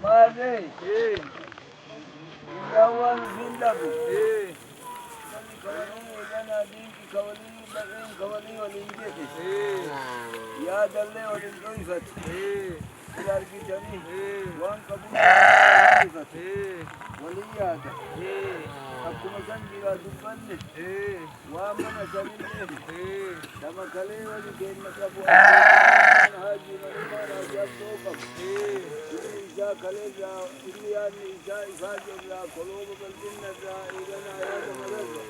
Mare, kawan hindabu. Kawani gana dinki kawani bagen kawani walinjeti. Ya dalle walin doifat. Ilar kitani. Wan kabu doifat. Waliyata. Akkuma san jira dubbanne. Waamana sanille. Dama kale wali kenna qabu. Haji manimana jabdo qabu. Isa kaleja Indian isa ifaja kolobo balbinna igana ya maradda.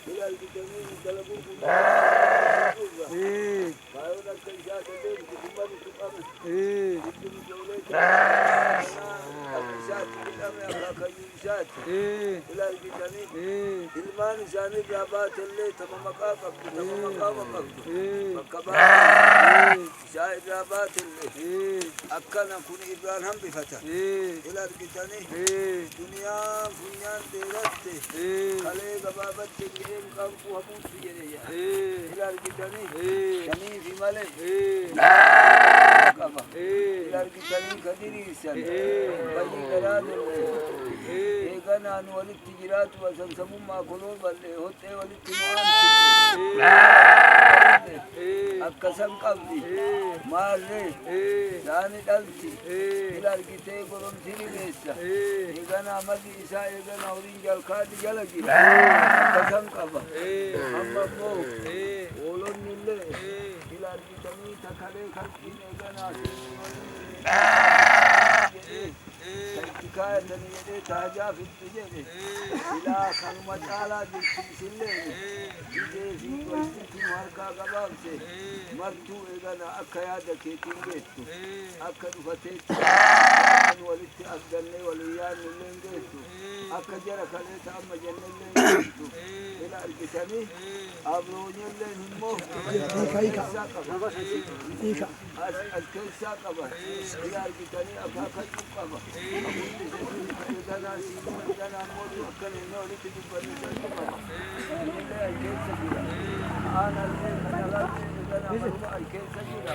Ilal kitani dalabu kuda. Bayo dakka isa tade kumbani tukame. Dibbi jole ta. Isa tikame akayu isa. Ilal kitani. Ilman isani jabatelle tamamaka qabdu tamamaka qabdu. Makaba. Isa jabatelle. Akkana kun Ibrahim bifata. Ilal kitani. Dunia funyan deratte. Kale gababatti gem kampu hamun sujeriya. Ilal kitani. Kani fimale. Kaba. Ilal kitani kadiri isan. Bayi karadu. Egana anu walit tijiratu wasan samumma kolol balle hotte walit tinuan. Akkasan qabdi. Marre. Dani dalti. Ilal kite gorom siri besa. Egana amadi isa egana urin jal kadi jalagi. Akkasan qaba. Amma mo. Olon nille. Ilal kitani takale khalqin egana. Kaya dani yede taja fitti jede. Ila kalma chala dilsille. Ide fi koitti marka gabamse. Martu egana akka yada keetin geettu. Akka dhufate walitti afdanne waliyyaan illeen geettu. Akka jara kaleeta amma jennelleen geettu. Ila argitanii abroonyelleen immoo keessaa qaba. Keessaa qaba. Ila argitanii akaakachuu qaba. Egana siiduma egana mootu akkana inni walitti dubbanne jalqaba. Innillee alkeessa jira. Aanallee kanalallee egana maruma alkeessa jira.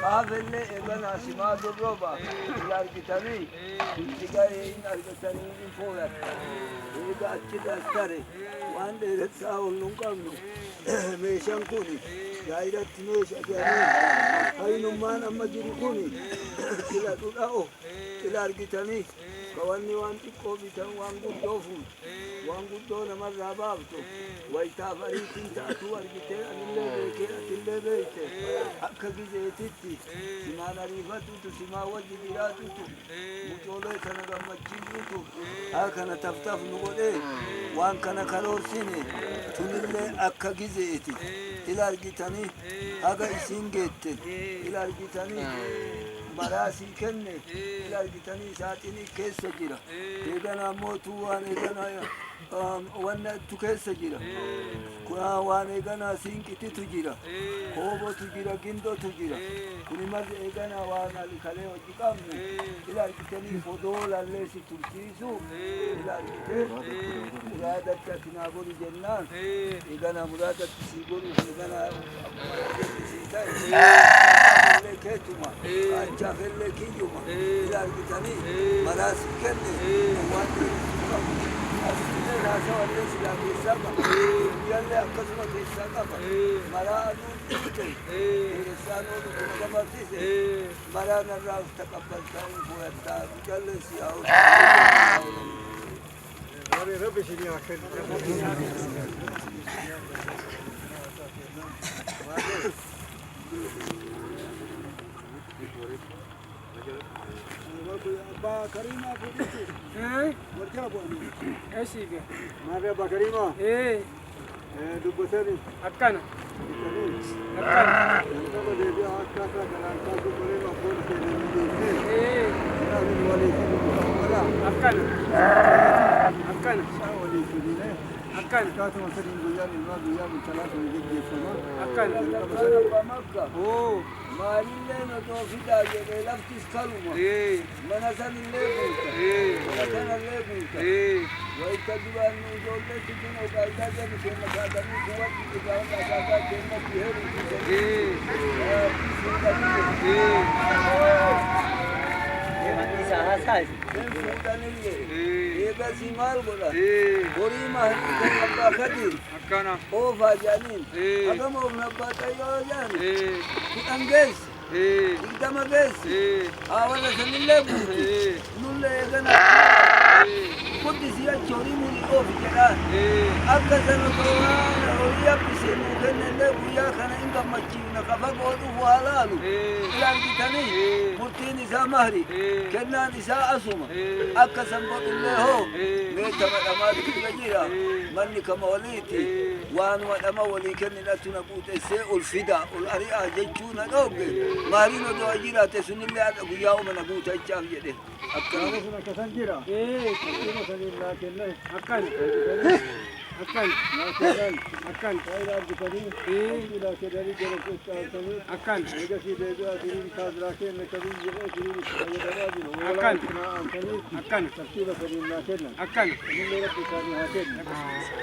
Qaafellee egana simaa durroba. Ila argitanii itti gahee hin argatanii hin fooyatta. Eega achi daastare waan dheeressaa ol nun qabnu. Meeshaan kuni gaayiratti meesha jedhanii haynummaan amma jiru kuni sila dhudha'o. Ila argitanii kawanni waan xiqqoo bitan waan guddoo fuutu waan guddoo namarraa baaftu wayitaaf ariitiin taatu argitee anillee beekee atillee beekte akka gizeetitti simaan ariifatutu simaa wajji jiraatutu mucoolee kana gammachiisutu haa kana taftaf nu godhee waan kana karoorsine tunillee akka gizeeti. Ila argitanii haga isiin geette. Ila argitanii marasii kenne. Ila argitanii saaxinii keessa jira. Eegana mootuu waan eegana wanna ittu keessa jira. Waan eegana siinqititu jira. Hoobotu jira, gindotu jira. Kuni marri eegana waan kalee hojii qabnu. Ila argitanii fodoolallee si tursiisu. Ila argitee muraadatti atinaa godhu jennaan. Eegana muraadatti si godhu eegana si ta'e. Keetuma achaafillee kiyyuma. Ila argitanii maraasii kenne waan qabu. Asittillee naasawallee silaa keessaa qaba. Biyyallee akkasuma keessaa qaba. Maraa aduun dhufte keessaan oolu kuma dabartise maraa narraa uf taqabbaltaa hin fudhattaa biyyallee si haa Rabbi shirii akka Abba Karima putiti. Warja buani. Eesiga. Maaf Abba Karima. Dubbatani. Akkana. Akkana. Nama deebi'a akka kanaan dubbalee abboon keenya Akkana. Akkana. walii fidine. Akkana. Kaatuma sadiin guyyaan ilmaa guyyaa bulchalaa kan gaggeeffama. Akkana. Maalillee natoo fidaa jedhee laftis kaluma. Mana sanillee guuta. Mana sanallee guuta. Wayita duraan nu ijoollee sibbina ogaagaa jedhu kenna kaatanii kuwatti dhigaan dhagaagaa kennatti heeru. Sen fuudhan illee eega si maal godha horii mahrii kan abbaa kadir oofaa jaaniin hagama ofna abbaa tayyoo jaan kudhan geesse digdama geesse haawala sanillee buuti nullee eegana guddisii achi horii murii oofi jedhaan akka sana waan horii habbisee nuu kennellee guyyaa kana hin gammachiifna ka fagoo dhufu haa laalu ilaalchitanii murtiin isaa mahri kennaan isaa asuma akka san godhullee hoo meetama dhamaatu irra jira manni kama waliiti waanuma dhama walii kenninattu na quuxessee ol fida ol ari'aa jechuu na dhoogge mahriin odoo jiraate sunillee hadha guyyaa uma na guutachaaf jedhe akkasan jira sanillaa kenne akkan faayidaa argatanii ilaa kedanii jala keessaattanii akkan eegasii deebi'aa siriin kaasiraa kenne kabii jedhee siriin itti fayyadamaa jiru akkan antanii akkan tartiiba saniillaa kennan akkan inillee rabbi isaanii haa kenna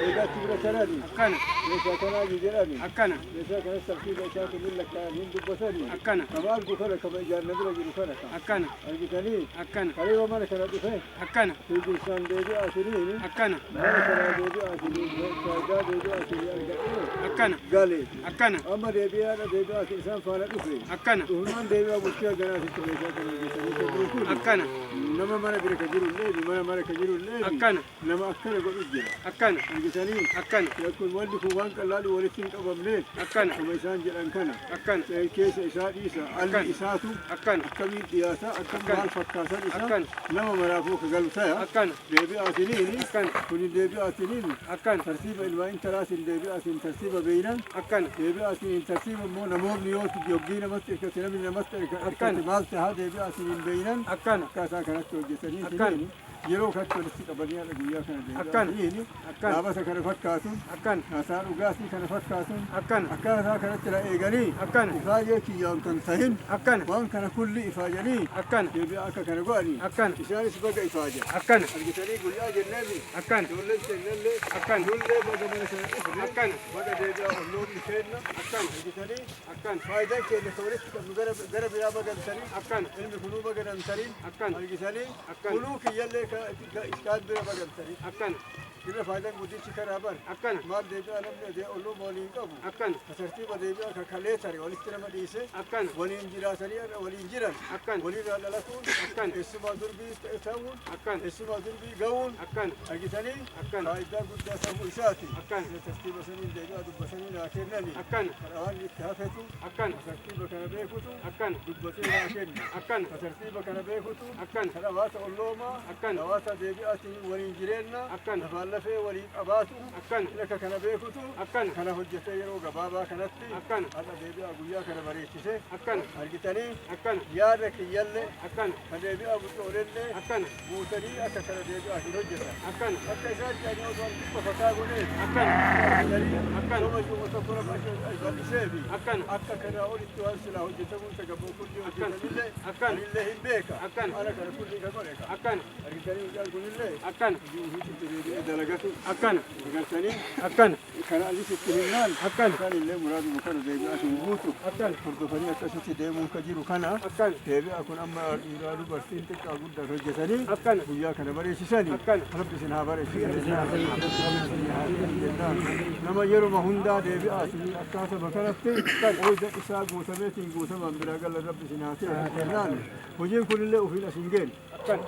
eegaatti bira kanani akkan meeshaa kanaaji jedhani akkan meeshaa kanas tartiiba isaa kunin lakkaa'anii dubbatanii akkan kama argu kana kama ijaarna bira jiru kana akkan argitanii akkan kaleema mana kana dhufe akkan fiigin isaan deebi'aa siriin akkan mana kanaa deebi'aa siriin faayidaa deebi'aa sirii argadhee akkan galee akkan amma deebi'aadha deebi'aa isaan faana dhufe akkan dhufumaan deebi'aa bultii haganaatitti meeshaa kana geessanii kennuun kun akkan nama mana bira ka jiru illee mana ka jiru illee akkan nama akkana godhu jira akkan argitanii akkan kun wanti kun waan qal'aadhu walitti hin qabamneef akkan kuma isaan jedhan kana akkan keessa isaa dhiisa alli isaatu akkan akkamiin dhiyaata akkam maal fakkaatan isaa akkan nama maraafuu ka galu taya akkan deebi'aatiniin akkan kunin deebi'aatiniin akkan tartiiba ilmaa intalaatiin deebi'aatiin tartiiba beeynan akkan deebi'aatiin tartiiba immoo namoonni yoo yoggii namatti hirkate namni namatti hirkate maal tahaa deebi'aatiin beeynan akkan akkaataa kanatti hojjetanii akkan yeroo kanatti walitti qabanii haadha guyyaa kana akkan deebi'aatiin akkan dhaabata kana fakkaatuun akkan haasaa dhugaatii kana fakkaatuun akkan akkaataa kanatti na eeganii akkan ifaajee kiyyaan kan tahin akkan waan kana kulli ifaajanii akkan deebi'aa akka kana godhanii akkan isaanis baga ifaaja akkan argitanii guyyaa jenneemi akkan ijoolleen kennellee akkan nullee baga mana sana dhufne akkan baga deebi'aa olloonni kenna akkan argitanii akkan faayidaan keenya ka walitti qabnu gara biraa bagaltanii akkan ilmi kunuu baga dantanii akkan argitanii akkan kunuu kiyyallee iskaan bira bagaltanii akkan irra faayidaan guddichi karaa bar akkan maal deebi'aa namni olluuma waliin qabu akkan ka tartiiba deebi'aa ka kalee tare walitti nama dhiise akkan waliin jiraatanii waliin jiran akkan walirraa dhalatuun akkan eessumaa durbii ta'uun akkan eessumaa durbii ga'uun akkan argitanii akkan faayidaa guddaa ta'uu isaati akkan tartiiba saniin deebi'aa dubbatanii naa kennani akkan kana waan itti hafetu akkan tartiiba kana beekutu akkan dubbatee naa kenna akkan ka tartiiba kana beekutu akkan kan hawaasa olloomaa akkan hawaasa deebi'aatiin waliin jireenya akkan lafaan lafee waliin qabaatu akkan akka kana beekutu akkan kana hojjetee yeroo gabaabaa kanatti akkan haadha deebi'aa guyyaa kana bareechise akkan argitanii akkan yaada kiyyallee akkan ka deebi'aa bultoolellee akkan guutanii akka kana deebi'aa hin hojjetan akkan akka isaan jedhanii osoo dhibba fataa godhee akkan akkan nama jiru tokko bal'iseefi akkan akka kanaa olitti waan silaa hojjetamuun sagaboo kulli hojjetanillee akkan anillee hin beeka akkan ana kana kulli ka godhe ka akkan argitanii mucaan kunillee akkan itti deebi'ee dalagatu akkan agartanii akkan kana alisitti hinnaan akkan isaanillee muraaduma kana deebi'aatiin guutu akkan hordofanii akkasitti deemuun ka jiru kana akkan deebi'aa kun amma dhiiraa dubartiin xiqqaa guddaa hojjetanii akkan guyyaa kana bareechisanii akkan rabbi isin haa bareechisisan nama yeruma hundaa deebi'aatii akkaataa bakanatti oyda isaa guutameetiin guutaman biraa gala rabbi isin haa ta'an hojiin kunillee ufiin asin geen akkan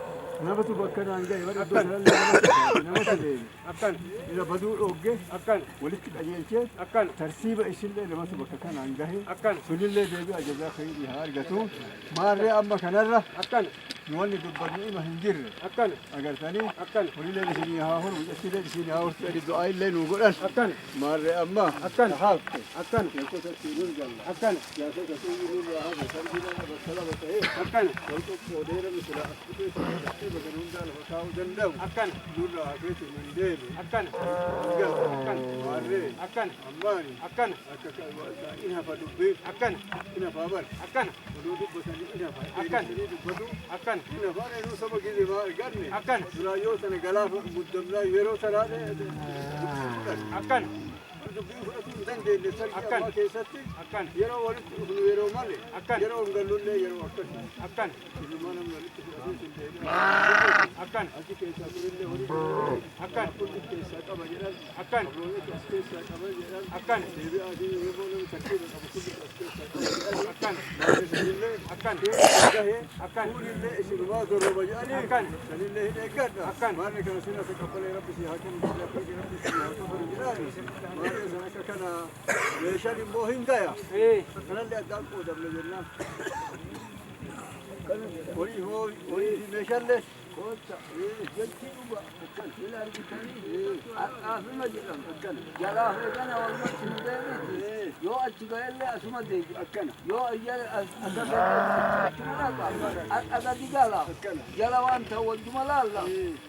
namatu bakka naan gahe bara iddoo sanallee namatu deemi akkan ila baduu dhogge akkan walitti qajeelchee akkan tartiiba isinlee namatu bakka kanaan gahe akkan sunillee deebi'a jazaa khayrii haa argatu maarree amma kanarra akkan wanni dubbanni ima hin jirre akkan agartanii akkan horiilee isinii haa horu jechillee isinii haa hortu adi du'aa illee nuu godhan akkan maarree amma akkan haafte akkan keessota siinun galla akkan jaasota siinurraa hafe sarbiidhaan abasalaba ta'ee akkan walqoqqoo dheera misila asfutee tartiiba kan hundaa lafa kaa'uu danda'u akkan nurraa hafeetiin hin deeme akkan galla akkan maarree akkan ammaani akkan akka in hafa dubbiin akkan in hafaa bar akkan oduu dubbatanii in hafa Akkan. eegasanii dubbatu akkan in hafaan eenuu saba gizee maa arganne akkan duraa yoo sana galaafa guddamnaa yeroo sanaa akkan dubbii fudhatuu dandeenya sarkaa keessatti yeroo walitti dhufnu yeroo malee yeroo galullee yeroo akkas ilma namni walitti fudhatuu hin deebi'an achi keessaa turillee walitti kulli keessaa qaba jedhan roobota as keessaa qaba jedhan deebi'aa yeroo namni tartiiba qabu kulli as keessaa qaba jedhan fuulillee isinumaa zorroba jedhanii sanillee hin eeggadha maarri kana sin asa qabbalee rabbi si haa kennu rabbi si haa qabbalu jedhani maarri sana akka kana meeshaan immoo hin gaya kanallee addaan qoodamne jennaan horii fi meeshaallee koota jechi dhuga akkan ila argitanii asuma jedham akkan jalaa feegana walumatti hin deemiti yoo achi ga'ellee asuma deebi akkana yoo akka digala jala waan ta'u wajjuma laalla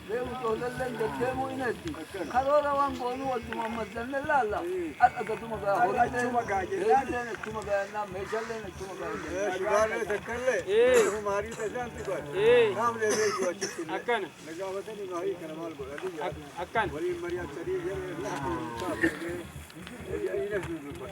beeku toolalleen deddeemuu inetti karoora waan goonu wajjuma ammaddanne laalla akka gatuma gaa horiilleen achuma gaa'ennaa meeshaalleen achuma gaa'ennaa shibaalee takkallee maarii tasaanti godhe maamlee beeku achitti أكان نجاوتني ما هي كلام البلد أكان ولي مريم سريع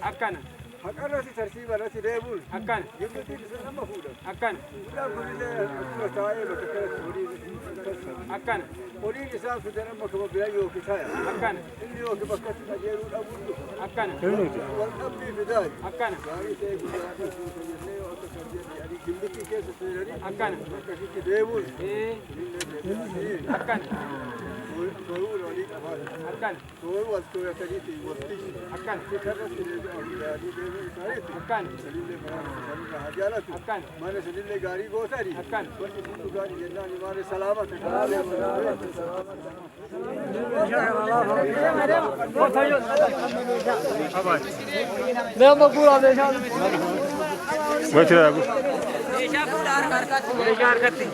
أكان أكان رأسي ترتيب رأسي ديبول أكان يمكن تيجي مفهوم أكان لا كل اللي تاعي بتكلم أكان ولي إنسان في الدنيا ما كم بيلاقيه كفاية أكان اللي هو كبكت تجيله أبوه أكان والأبي بداية أكان يعني تيجي يعني كمية كيس تجري أكان كشيء ديبول أكان سوول وليك أفاد أكان سوول والسوول تجيتي وستيش أكان كذا أكان سليل حاجات أكان ما نسليل غاري غوثاري أكان بس غاري جنان ما نسلامة لا مقول هذا شان ما ترى أبو شان करते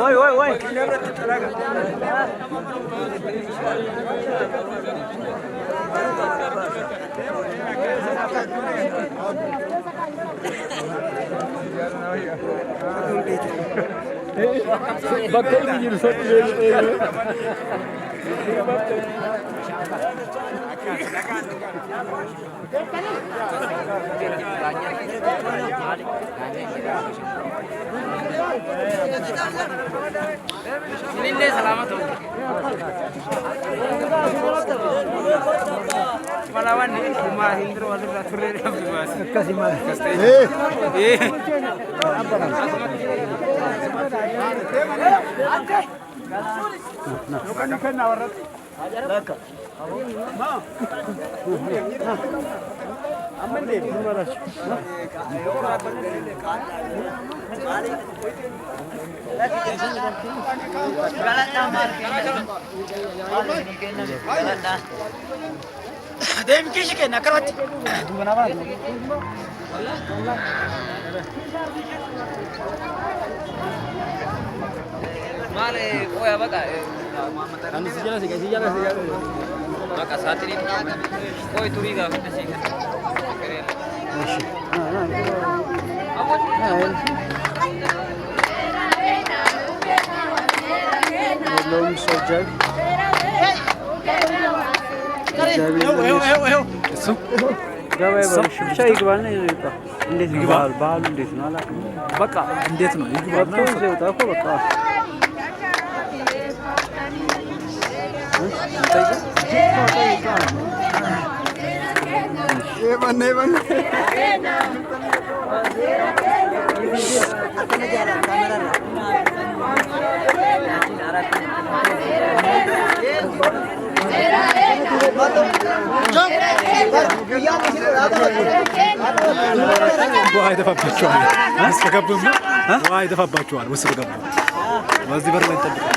Oi, oi, oi. Bakın bir Lille selamat olun. Malawan ni rumah Hindro atau Rasulullah bebas. Kasih mal. Bukan nawarat. Laka. Ma. Aman deh, gimana? Dem kişi ke nakarat. Gimana bang? Male, oh ya baka. Anu sejalan sih, sejalan. Maka saat ini koi turiga sih. Belum saja. ብቻ ይግባና ይውጣ። እንዴት ይግባል? ባህሉ እንዴት ነው አላውቅም። በቃ እንዴት ነው ይግባና ይውጣ እኮ በቃ ውሃ ይደፋባቸዋል። ውስጥ ከገቡም ውሃ ይደፋባቸዋል። ውስጥ ከገቡ በዚህ በር ላይ እንጠብቃለን።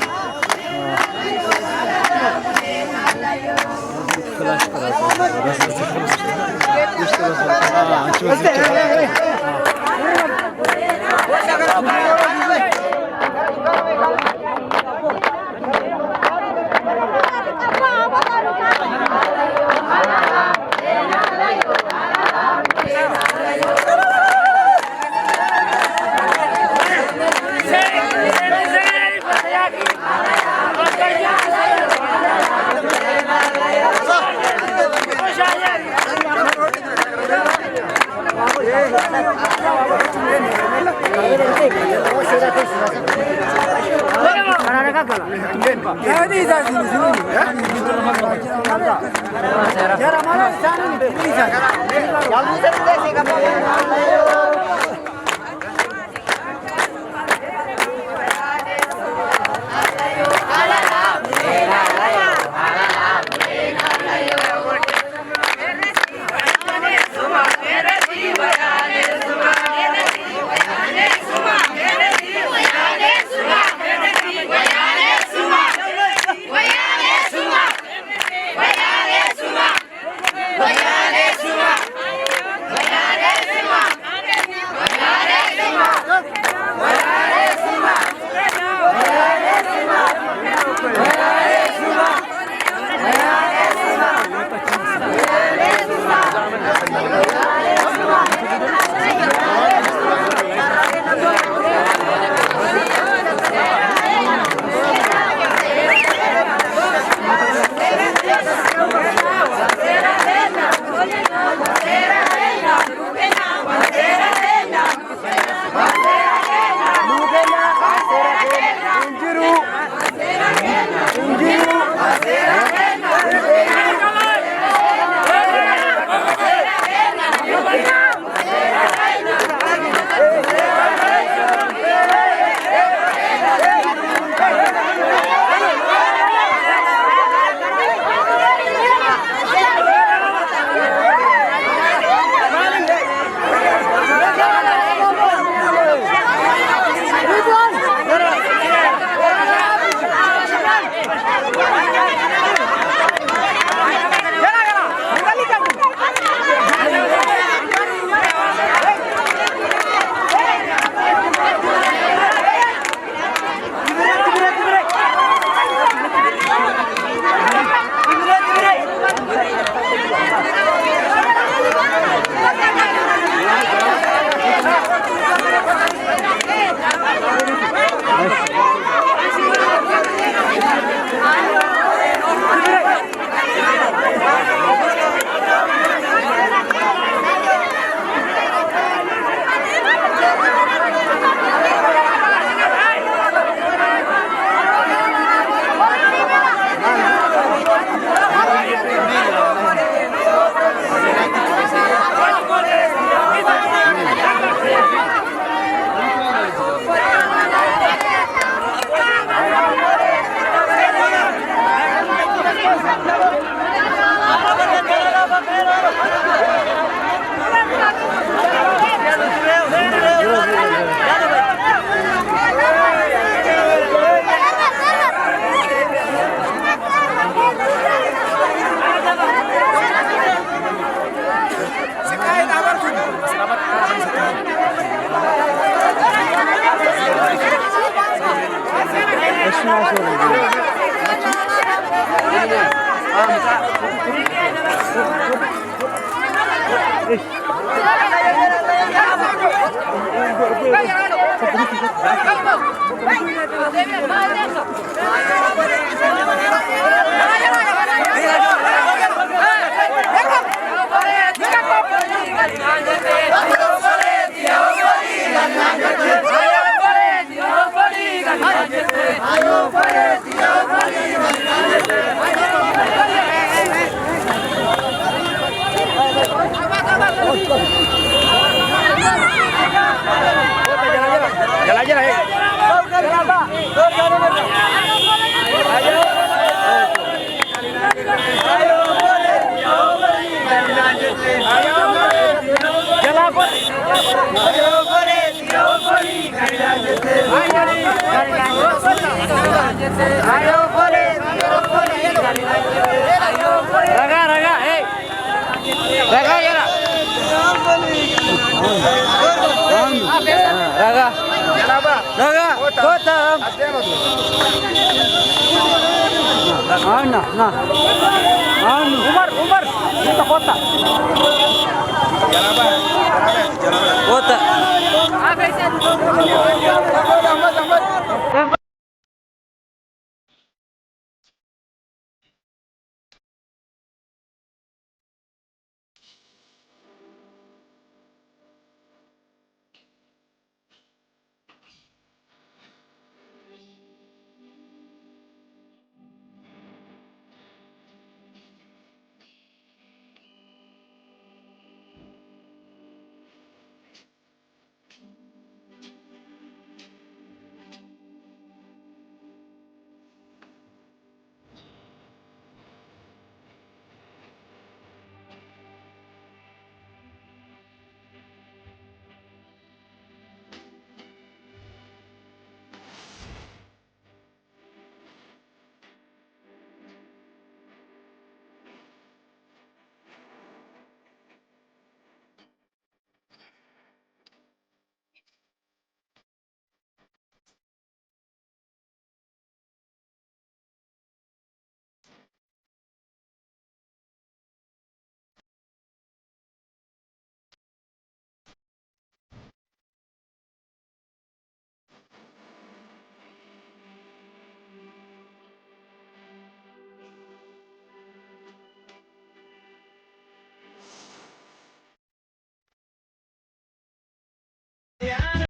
Umar,